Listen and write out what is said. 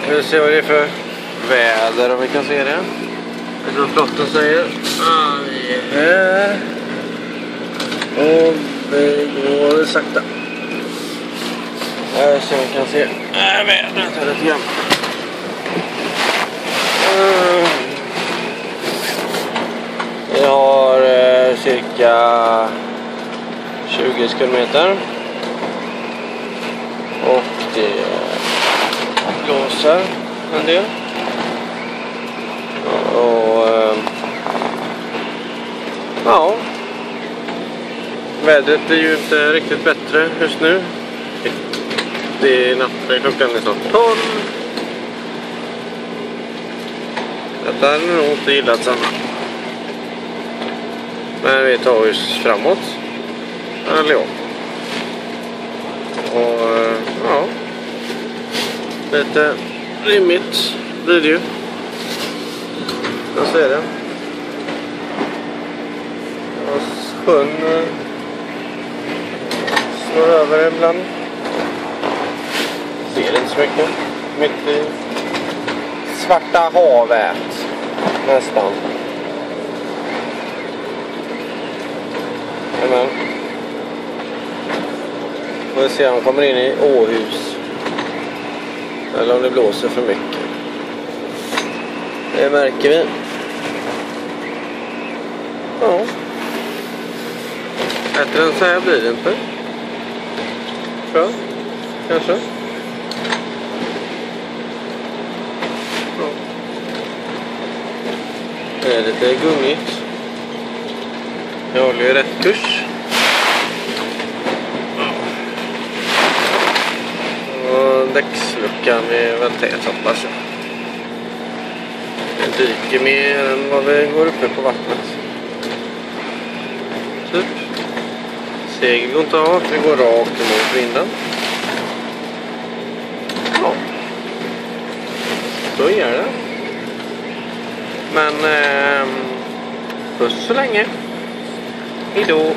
Vi ser vad det är för väder om vi kan se det. Det som flotten säger. Vi är här. Och vi går sakta. Här så vi kan se vädret här lite grann. Vi har cirka 20 kilometer. Och det blåser en del. Och ja, vädret är ju inte riktigt bättre just nu. Det är natten, klockan är snart 12. Detta hade nog inte gillat samma. Men vi tar oss framåt. Eller ja. Och ja, lite rimmigt blir det ju. Jag ser det. Och sjön slår över ibland. Ser inte så mycket. Mitt i Svarta havet. Nästan. Amen. Får se om han kommer in i Åhus. Eller om det blåser för mycket. Det märker vi. Ja. Bättre än så här blir det inte. Tror jag. Kanske. Ja. Det är lite gummigt. Jag håller ju rätt kurs. Och däcksluckan är väl tät, hoppas jag. Det dyker mer än vad vi går uppe på vattnet. Typ. Segel går inte av, vi går rakt emot vinden. Ja. Så gör det. Men puss så länge. Hejdå.